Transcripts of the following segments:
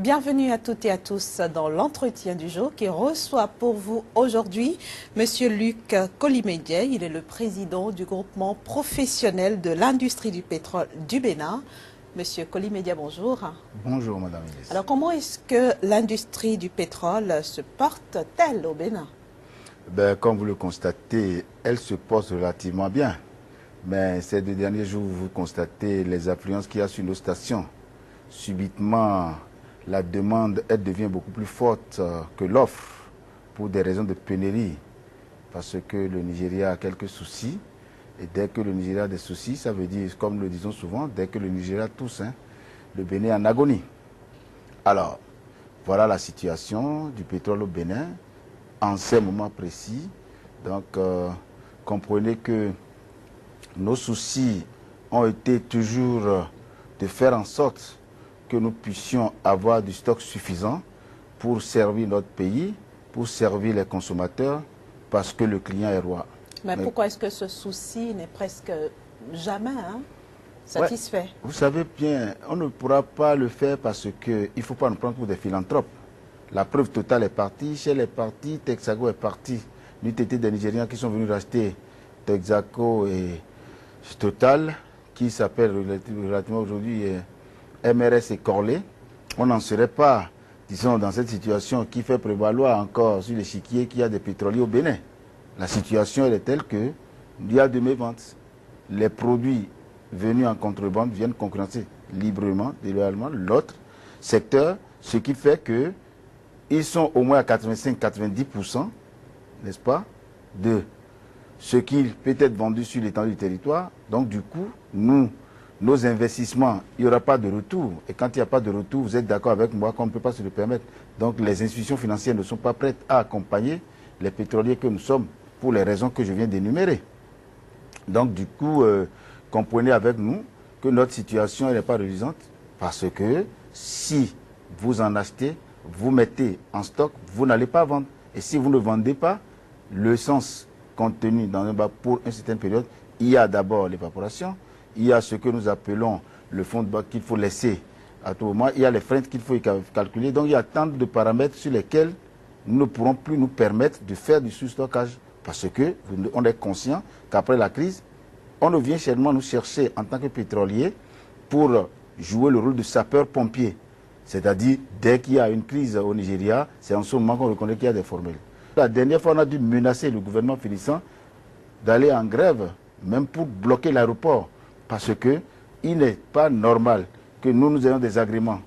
Bienvenue à toutes et à tous dans l'entretien du jour qui reçoit pour vous aujourd'hui Monsieur Luc Kolimédié. Il est le président du groupement professionnel de l'industrie du pétrole du Bénin. Monsieur Kolimédié, bonjour. Bonjour Madame Inès. Alors comment est-ce que l'industrie du pétrole se porte-t-elle au Bénin? Comme vous le constatez, elle se porte relativement bien. Mais ces 2 derniers jours, vous constatez les affluences qu'il y a sur nos stations. Subitement, la demande, elle devient beaucoup plus forte que l'offre pour des raisons de pénurie. Parce que le Nigeria a quelques soucis. Et dès que le Nigeria a des soucis, ça veut dire, comme nous le disons souvent, dès que le Nigeria tousse, le Bénin est en agonie. Alors, voilà la situation du pétrole au Bénin en ces moments précis. Donc, comprenez que nos soucis ont été toujours de faire en sorte que nous puissions avoir du stock suffisant pour servir notre pays, pour servir les consommateurs, parce que le client est roi. Mais pourquoi est-ce que ce souci n'est presque jamais satisfait? Ouais, vous savez bien, on ne pourra pas le faire parce qu'il ne faut pas nous prendre pour des philanthropes. La preuve totale est partie, Shell est parti, Texaco est parti. Nous étions des Nigériens qui sont venus racheter Texaco et Total, qui s'appelle relativement aujourd'hui MRS et Corley. On n'en serait pas, disons, dans cette situation qui fait prévaloir encore sur l'échiquier qu'il y a des pétroliers au Bénin. La situation elle est telle qu'il y a de méventes. Les produits venus en contrebande viennent concurrencer librement, déloyalement l'autre secteur, ce qui fait qu'ils sont au moins à 85-90%, n'est-ce pas, de ce qui peut être vendu sur l'étendue du territoire. Donc du coup, nos investissements, il n'y aura pas de retour. Et quand il n'y a pas de retour, vous êtes d'accord avec moi qu'on ne peut pas se le permettre. Donc les institutions financières ne sont pas prêtes à accompagner les pétroliers que nous sommes pour les raisons que je viens d'énumérer. Donc du coup, comprenez avec nous que notre situation n'est pas reluisante parce que si vous en achetez, vous mettez en stock, vous n'allez pas vendre. Et si vous ne vendez pas, l'essence contenue dans un bac pour une certaine période, il y a d'abord l'évaporation, il y a ce que nous appelons le fond de bac qu'il faut laisser à tout moment, il y a les freins qu'il faut calculer. Donc il y a tant de paramètres sur lesquels nous ne pourrons plus nous permettre de faire du sous-stockage parce qu'on est conscient qu'après la crise, on ne vient seulement nous chercher en tant que pétrolier pour jouer le rôle de sapeur-pompier. C'est-à-dire, dès qu'il y a une crise au Nigeria, c'est en ce moment qu'on reconnaît qu'il y a des formels. La dernière fois, on a dû menacer le gouvernement finissant d'aller en grève, même pour bloquer l'aéroport. Parce qu'il n'est pas normal que nous ayons des agréments,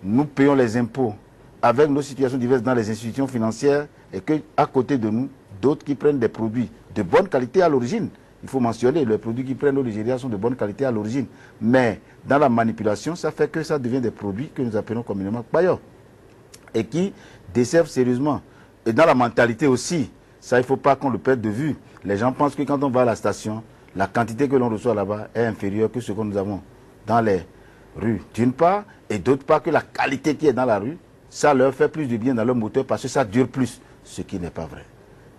nous payons les impôts avec nos situations diverses dans les institutions financières et qu'à côté de nous, d'autres qui prennent des produits de bonne qualité à l'origine. Il faut mentionner, les produits qui prennent au Nigeria sont de bonne qualité à l'origine. Mais dans la manipulation, ça fait que ça devient des produits que nous appelons communément paillots et qui desservent sérieusement. Et dans la mentalité aussi, ça il ne faut pas qu'on le perde de vue. Les gens pensent que quand on va à la station, la quantité que l'on reçoit là-bas est inférieure que ce que nous avons dans les rues, d'une part, et d'autre part que la qualité qui est dans la rue, ça leur fait plus de bien dans leur moteur parce que ça dure plus, ce qui n'est pas vrai.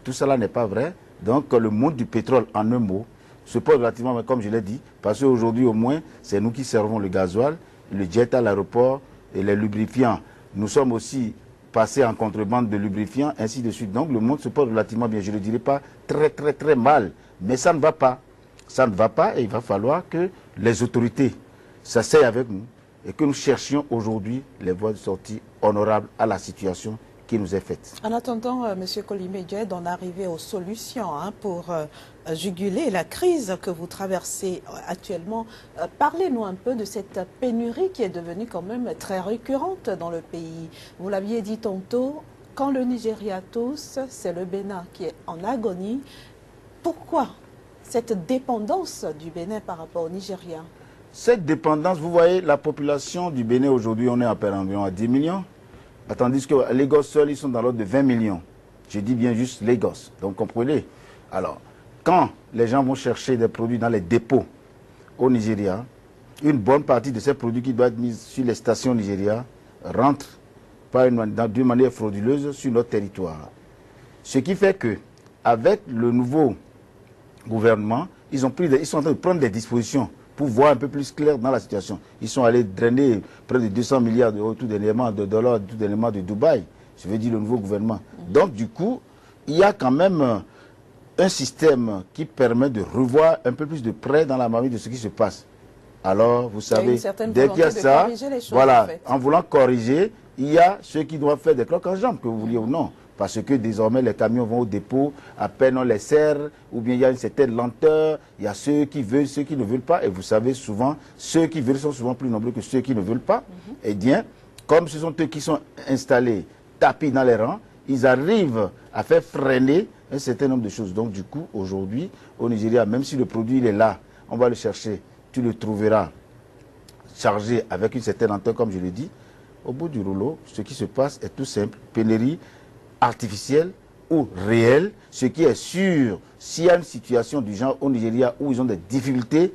Tout cela n'est pas vrai. Donc le monde du pétrole, en un mot, se pose relativement, comme je l'ai dit, parce qu'aujourd'hui au moins, c'est nous qui servons le gasoil, le jet à l'aéroport et les lubrifiants. Nous sommes aussi passés en contrebande de lubrifiants, ainsi de suite. Donc le monde se porte relativement bien. Je ne dirais pas très mal, mais ça ne va pas. Ça ne va pas et il va falloir que les autorités s'asseyent avec nous et que nous cherchions aujourd'hui les voies de sortie honorables à la situation qui nous est faite. En attendant, M. Kolimédié, d'en arriver aux solutions pour juguler la crise que vous traversez actuellement, parlez-nous un peu de cette pénurie qui est devenue quand même très récurrente dans le pays. Vous l'aviez dit tantôt, quand le Nigeria tousse, c'est le Bénin qui est en agonie. Pourquoi cette dépendance du Bénin par rapport au Nigeria? Cette dépendance, vous voyez, la population du Bénin aujourd'hui, on est environ à 10 millions. Tandis que Lagos seuls, ils sont dans l'ordre de 20 millions. Je dis bien juste Lagos. Donc comprenez. Alors, quand les gens vont chercher des produits dans les dépôts au Nigeria, une bonne partie de ces produits qui doivent être mis sur les stations au Nigeria rentrent d'une manière frauduleuse sur notre territoire. Ce qui fait que, avec le nouveau gouvernement, ils sont en train de prendre des dispositions pour voir un peu plus clair dans la situation. Ils sont allés drainer près de 200 milliards d'euros, tout d'éléments de dollars, tout d'éléments de Dubaï, je veux dire le nouveau gouvernement. Donc du coup, il y a quand même un système qui permet de revoir un peu plus de près dans la marmite de ce qui se passe. Alors, vous savez, dès qu'il y a ça, voilà, en voulant corriger, il y a ceux qui doivent faire des crocs en jambes, que vous vouliez ou non. Parce que désormais, les camions vont au dépôt, à peine on les serre, ou bien il y a une certaine lenteur, il y a ceux qui veulent, ceux qui ne veulent pas. Et vous savez souvent, ceux qui veulent sont souvent plus nombreux que ceux qui ne veulent pas. Eh bien, comme ce sont eux qui sont installés, tapis dans les rangs, ils arrivent à faire freiner un certain nombre de choses. Donc du coup, aujourd'hui, au Nigeria, même si le produit il est là, on va le chercher, tu le trouveras chargé avec une certaine lenteur, comme je l'ai dit. Au bout du rouleau, ce qui se passe est tout simple, pénurie artificielle ou réelle. Ce qui est sûr, s'il y a une situation du genre au Nigeria où ils ont des difficultés,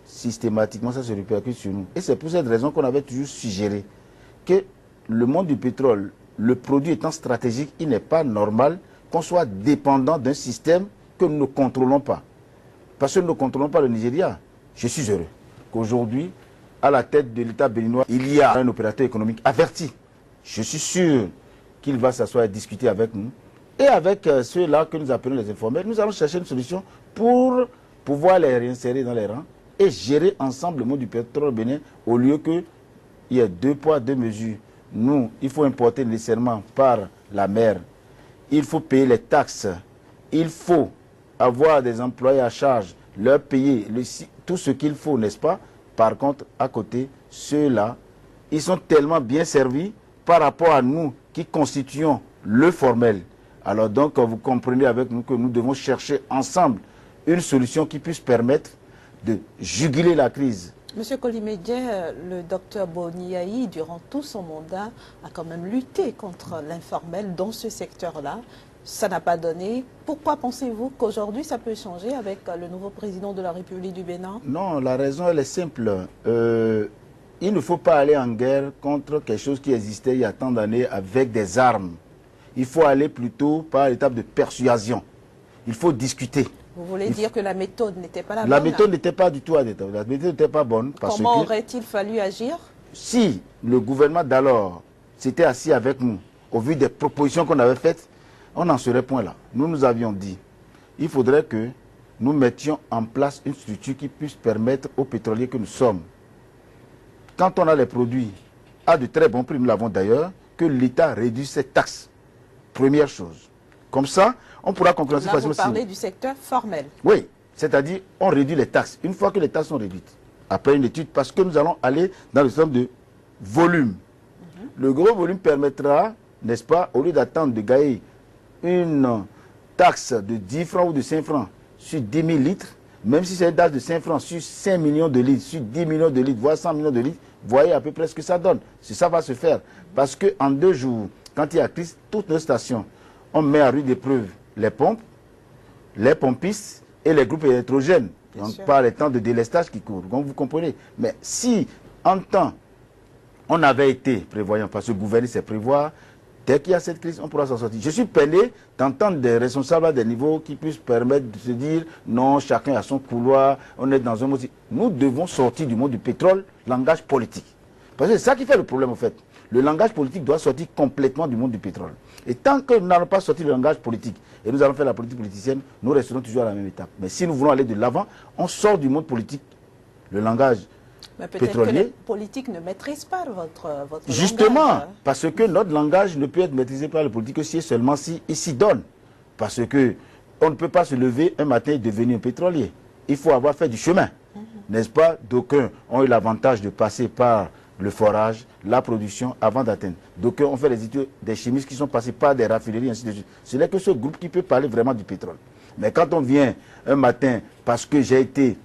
systématiquement ça se répercute sur nous. Et c'est pour cette raison qu'on avait toujours suggéré que le monde du pétrole, le produit étant stratégique, il n'est pas normal qu'on soit dépendant d'un système que nous ne contrôlons pas. Parce que nous ne contrôlons pas le Nigeria. Je suis heureux qu'aujourd'hui, à la tête de l'État béninois, il y a un opérateur économique averti. Je suis sûr qu'il va s'asseoir et discuter avec nous. Et avec ceux-là que nous appelons les informels, nous allons chercher une solution pour pouvoir les réinsérer dans les rangs et gérer ensemble le monde du pétrole au Bénin au lieu qu'il y ait 2 poids, 2 mesures. Nous, il faut importer nécessairement par la mer. Il faut payer les taxes. Il faut avoir des employés à charge, leur payer tout ce qu'il faut, n'est-ce pas? Par contre, à côté, ceux-là, ils sont tellement bien servis par rapport à nous qui constituons le formel. Alors donc, vous comprenez avec nous que nous devons chercher ensemble une solution qui puisse permettre de juguler la crise. Monsieur Kolimédje, le docteur Boniaï, durant tout son mandat, a quand même lutté contre l'informel dans ce secteur-là. Ça n'a pas donné. Pourquoi pensez-vous qu'aujourd'hui ça peut changer avec le nouveau président de la République du Bénin? Non, la raison elle est simple. Il ne faut pas aller en guerre contre quelque chose qui existait il y a tant d'années avec des armes. Il faut aller plutôt par l'étape de persuasion. Il faut discuter. Vous voulez dire que la méthode n'était pas la bonne? La méthode n'était pas du tout adéquate. La méthode n'était pas bonne. Comment aurait-il fallu agir? Si le gouvernement d'alors s'était assis avec nous, au vu des propositions qu'on avait faites, on n'en serait point là. Nous avions dit, il faudrait que nous mettions en place une structure qui puisse permettre aux pétroliers que nous sommes, quand on a les produits à de très bons prix, nous l'avons d'ailleurs, que l'État réduise ses taxes. Première chose. Comme ça, on pourra concurrencer facilement. Vous parlez du secteur formel. Oui, c'est-à-dire on réduit les taxes. Une fois que les taxes sont réduites, après une étude, parce que nous allons aller dans le sens de volume. Le gros volume permettra, n'est-ce pas, au lieu d'attendre de gagner une taxe de 10 francs ou de 5 francs sur 10 000 litres, même si c'est une taxe de 5 francs sur 5 millions de litres, sur 10 millions de litres, voire 100 millions de litres, voyez à peu près ce que ça donne. Ça va se faire. Parce qu'en 2 jours, quand il y a crise, toutes nos stations, on met à rude épreuve les pompes, les pompistes et les groupes électrogènes. Donc par les temps de délestage qui courent. Donc vous comprenez. Mais si en temps, on avait été prévoyant, parce que gouverner c'est prévoir, dès qu'il y a cette crise, on pourra s'en sortir. Je suis peiné d'entendre des responsables à des niveaux qui puissent permettre de se dire non, chacun a son couloir, on est dans un monde. Nous devons sortir du monde du pétrole, langage politique. Parce que c'est ça qui fait le problème en fait. Le langage politique doit sortir complètement du monde du pétrole. Et tant que nous n'allons pas sortir le langage politique et nous allons faire la politique politicienne, nous resterons toujours à la même étape. Mais si nous voulons aller de l'avant, on sort du monde politique, le langage pétrolier. Que les politiques ne maîtrisent pas votre Justement, langage. Parce que notre langage ne peut être maîtrisé par les politiques que si seulement si ils s'y donnent. Parce que on ne peut pas se lever un matin et devenir pétrolier. Il faut avoir fait du chemin. N'est-ce pas? D'aucuns ont eu l'avantage de passer par le forage, la production avant d'atteindre. D'aucuns ont fait des études, des chimistes qui sont passés par des raffineries, ainsi de suite. Ce n'est que ce groupe qui peut parler vraiment du pétrole. Mais quand on vient un matin, parce que j'ai été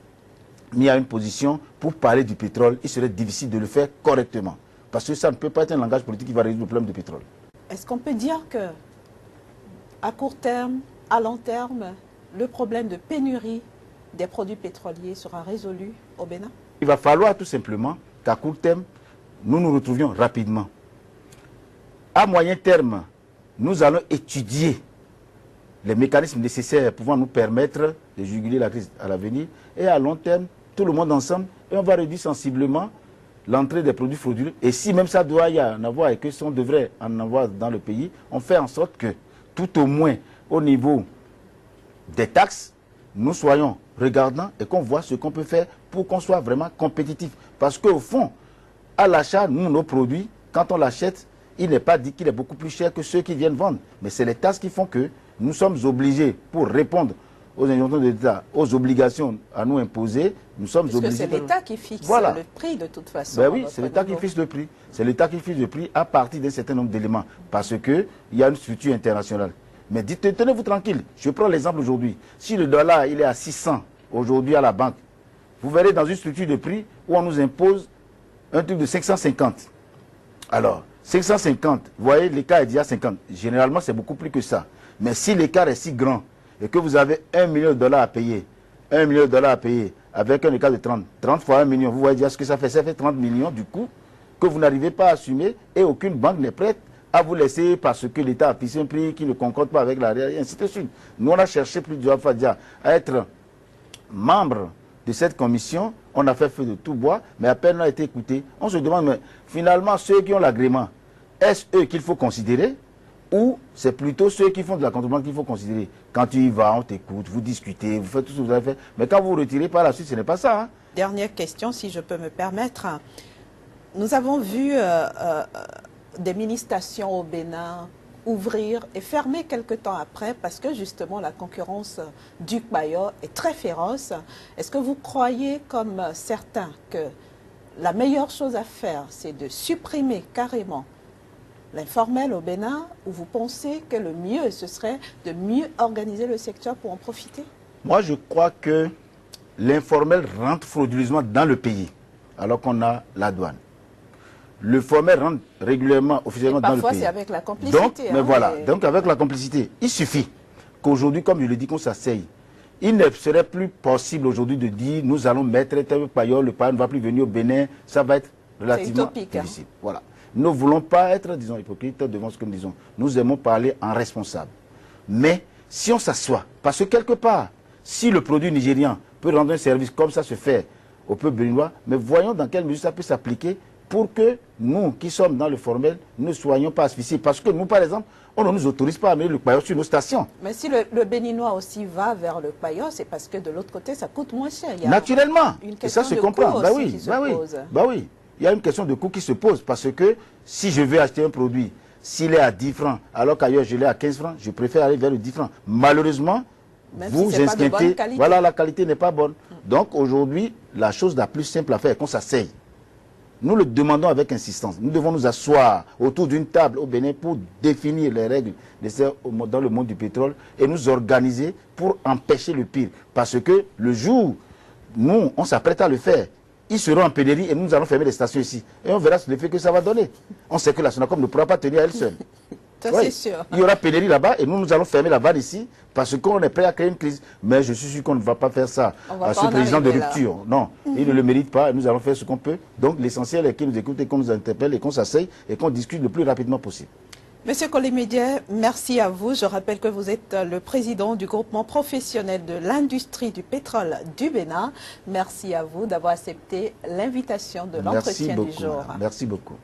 mis à une position pour parler du pétrole, il serait difficile de le faire correctement. Parce que ça ne peut pas être un langage politique qui va résoudre le problème du pétrole. Est-ce qu'on peut dire que, à court terme, à long terme, le problème de pénurie des produits pétroliers sera résolu au Bénin? Il va falloir tout simplement qu'à court terme, nous nous retrouvions rapidement. À moyen terme, nous allons étudier les mécanismes nécessaires pouvant nous permettre de juguler la crise à l'avenir. Et à long terme, tout le monde ensemble, et on va réduire sensiblement l'entrée des produits frauduleux. Et si même ça doit y en avoir et que si on devrait en avoir dans le pays, on fait en sorte que, tout au moins au niveau des taxes, nous soyons regardants et qu'on voit ce qu'on peut faire pour qu'on soit vraiment compétitif. Parce qu'au fond, à l'achat, nous, nos produits, quand on l'achète, il n'est pas dit qu'il est beaucoup plus cher que ceux qui viennent vendre. Mais c'est les taxes qui font que nous sommes obligés, pour répondre aux injonctions de l'État, aux obligations à nous imposer, nous sommes obligés. Parce que c'est l'État qui fixe le prix de toute façon. Ben oui, c'est l'État qui fixe le prix. C'est l'État qui fixe le prix à partir d'un certain nombre d'éléments. Parce qu'il y a une structure internationale. Mais dites, tenez-vous tranquille. Je prends l'exemple aujourd'hui. Si le dollar il est à 600 aujourd'hui à la banque, vous verrez dans une structure de prix où on nous impose un truc de 550. Alors, 550, vous voyez, l'écart est déjà 50. Généralement, c'est beaucoup plus que ça. Mais si l'écart est si grand et que vous avez $1 million à payer, $1 million à payer avec un écart de 30, 30 fois 1 million, vous voyez déjà ce que ça fait. Ça fait 30 millions du coup que vous n'arrivez pas à assumer et aucune banque n'est prête à vous laisser parce que l'État a fixé un prix qui ne concorde pas avec la réalité, et ainsi de suite. Nous, on a cherché plusieurs fois déjà à être membre de cette commission. On a fait feu de tout bois, mais à peine on a été écouté. On se demande, mais finalement, ceux qui ont l'agrément, est-ce eux qu'il faut considérer ou c'est plutôt ceux qui font de la contrebande qu'il faut considérer? Quand tu y vas, on t'écoute, vous discutez, vous faites tout ce que vous avez fait. Mais quand vous vous retirez par la suite, ce n'est pas ça. Hein. Dernière question, si je peux me permettre. Nous avons vu des mini-stations au Bénin ouvrir et fermer quelque temps après parce que justement la concurrence du Bayo est très féroce. Est-ce que vous croyez comme certains que la meilleure chose à faire c'est de supprimer carrément l'informel au Bénin ou vous pensez que le mieux ce serait de mieux organiser le secteur pour en profiter? Moi je crois que l'informel rentre frauduleusement dans le pays alors qu'on a la douane. Le formel rentre régulièrement, officiellement dans le pays. Parfois, c'est avec la complicité. Donc, mais voilà, donc avec la complicité, il suffit qu'aujourd'hui, comme je le dis, qu'on s'asseye. Il ne serait plus possible aujourd'hui de dire, nous allons mettre tel paillot, le paillot ne va plus venir au Bénin, ça va être relativement utopique, difficile. Voilà. Nous ne voulons pas être, disons, hypocrites devant ce que nous disons. Nous aimons parler en responsable. Mais si on s'assoit, parce que quelque part, si le produit nigérian peut rendre un service comme ça se fait au peuple béninois, mais voyons dans quelle mesure ça peut s'appliquer pour que nous, qui sommes dans le formel, ne soyons pas asphyxiés. Parce que nous, par exemple, on ne nous autorise pas à mettre le paillot sur nos stations. Mais si le Béninois aussi va vers le paillot, c'est parce que de l'autre côté, ça coûte moins cher. Il y a naturellement, une et ça se comprend. Bah oui, oui. Il y a une question de coût qui se pose. Parce que si je veux acheter un produit, s'il est à 10 francs, alors qu'ailleurs je l'ai à 15 francs, je préfère aller vers le 10 francs. Malheureusement, même vous si inquiétez, voilà, la qualité n'est pas bonne. Donc aujourd'hui, la chose la plus simple à faire est qu'on s'asseye. Nous le demandons avec insistance. Nous devons nous asseoir autour d'une table au Bénin pour définir les règles dans le monde du pétrole et nous organiser pour empêcher le pire. Parce que le jour, nous, on s'apprête à le faire, ils seront en pénurie et nous allons fermer les stations ici. Et on verra l'effet que ça va donner. On sait que la Sonacom ne pourra pas tenir à elle seule. Ça, c'est sûr. Il y aura pénurie là-bas et nous allons fermer la vanne ici parce qu'on est prêt à créer une crise. Mais je suis sûr qu'on ne va pas faire ça à ce président de rupture. Non, il ne le mérite pas et nous allons faire ce qu'on peut. Donc l'essentiel est qu'il nous écoute et qu'on nous interpelle et qu'on s'asseye et qu'on discute le plus rapidement possible. Monsieur Kolimédié, merci à vous. Je rappelle que vous êtes le président du groupement professionnel de l'industrie du pétrole du Bénin. Merci à vous d'avoir accepté l'invitation de l'entretien du jour. Merci beaucoup.